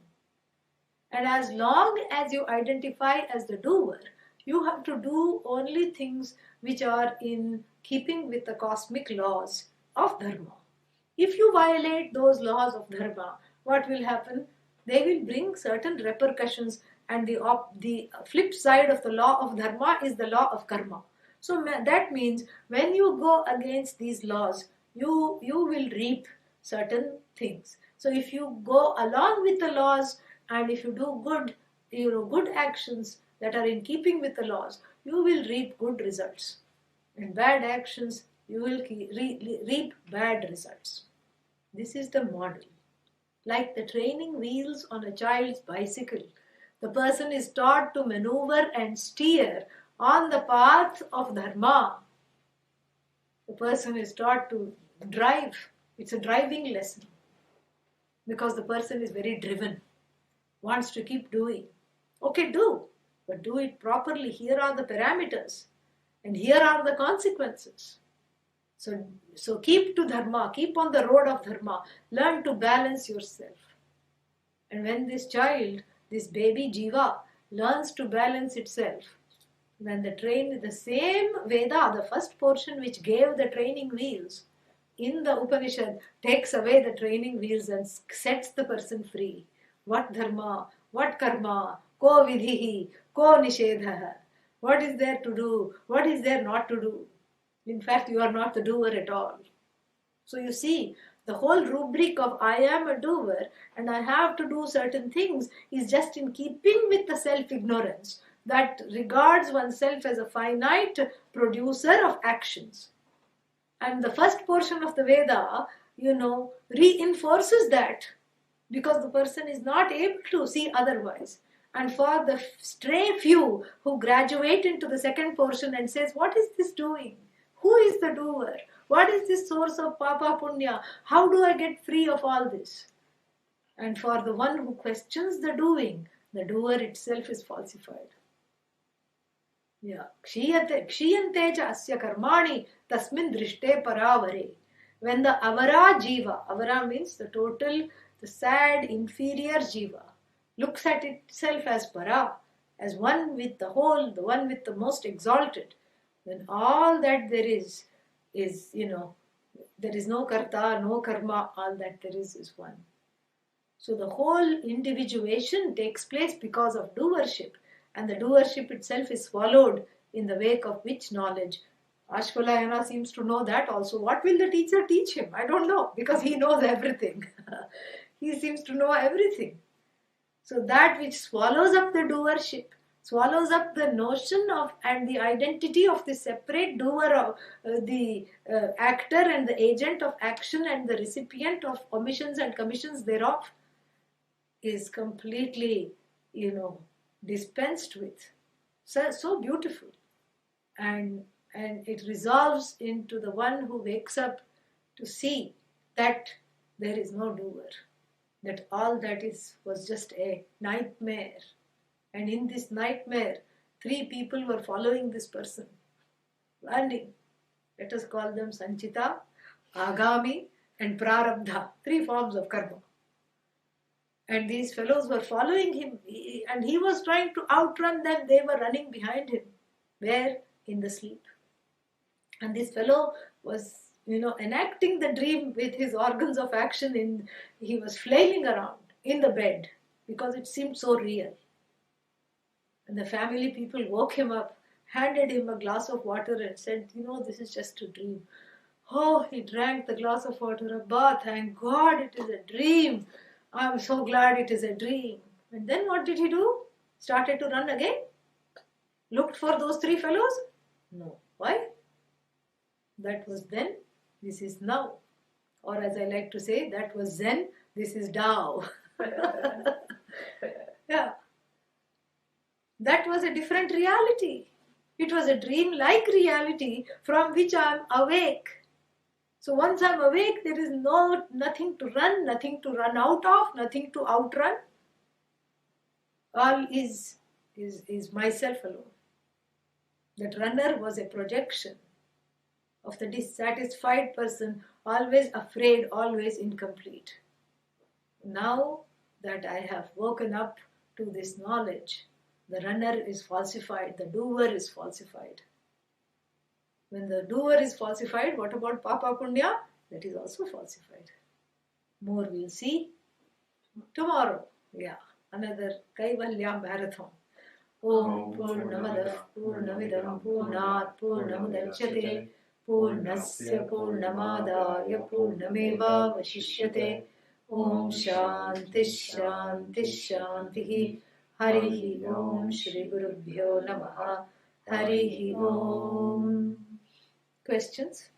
And as long as you identify as the doer, you have to do only things which are in keeping with the cosmic laws of dharma. If you violate those laws of dharma, what will happen? They will bring certain repercussions, and the flip side of the law of dharma is the law of karma. So that means when you go against these laws, you will reap certain things. So if you go along with the laws and if you do good actions that are in keeping with the laws, you will reap good results. And bad actions, you will reap bad results. This is the model. Like the training wheels on a child's bicycle, the person is taught to maneuver and steer on the path of dharma. The person is taught to drive. It's a driving lesson because the person is very driven, wants to keep doing. Okay, do, but do it properly. Here are the parameters and here are the consequences. So keep to dharma, keep on the road of dharma, learn to balance yourself. And when this child, this baby jiva, learns to balance itself, then the same Veda, the first portion which gave the training wheels in the Upanishad, takes away the training wheels and sets the person free. What dharma, what karma, ko vidhihi, ko nishedha. What is there to do, what is there not to do? In fact, you are not the doer at all. So you see, the whole rubric of I am a doer and I have to do certain things is just in keeping with the self-ignorance that regards oneself as a finite producer of actions. And the first portion of the Veda, reinforces that because the person is not able to see otherwise. And for the stray few who graduate into the second portion and says, what is this doing? Who is the doer? What is this source of papa punya? How do I get free of all this? And for the one who questions the doing, the doer itself is falsified. Yeah. Kshiyante cha asya karmani tasmin drishte paravare. When the avara jiva, avara means the total, the sad, inferior jiva, looks at itself as para, as one with the whole, the one with the most exalted, then all that there is, there is no karta, no karma, all that there is one. So the whole individuation takes place because of doership, and the doership itself is swallowed in the wake of which knowledge. Ashvalayana seems to know that also. What will the teacher teach him? I don't know, because he knows everything. He seems to know everything. So that which swallows up the doership, swallows up the notion of and the identity of the separate doer, of the actor and the agent of action and the recipient of omissions and commissions thereof, is completely, dispensed with. So beautiful. And it resolves into the one who wakes up to see that there is no doer, that all that was just a nightmare. And in this nightmare, 3 people were following this person, learning. Let us call them Sanchita, Agami, and Prarabdha, 3 forms of karma. And these fellows were following him, and he was trying to outrun them. They were running behind him. Where? In the sleep. And this fellow was enacting the dream with his organs of action. He was flailing around in the bed because it seemed so real. And the family people woke him up, handed him a glass of water and said, this is just a dream. Oh, he drank the glass of water. Abba, thank God it is a dream. I'm so glad it is a dream. And then what did he do? Started to run again? Looked for those three fellows? No. Why? That was then, this is now. Or as I like to say, that was Zen, this is Tao. Yeah. That was a different reality. It was a dream-like reality from which I am awake. So once I am awake, there is nothing to run, nothing to run out of, nothing to outrun. All is myself alone. That runner was a projection of the dissatisfied person, always afraid, always incomplete. Now that I have woken up to this knowledge, the runner is falsified, the doer is falsified. When the doer is falsified, what about Papa Punya? That is also falsified. More we'll see tomorrow. Yeah, another Kaivalya marathon. Om Purnamadah Purnamidam Purnat Purnamudachyate Purnasya Purnamadaya Purnameva Vashishyate. Om Shanti Shanti Shanti. Harihi Om Shri Gurubhyo Namaha. Harihi Om. Questions?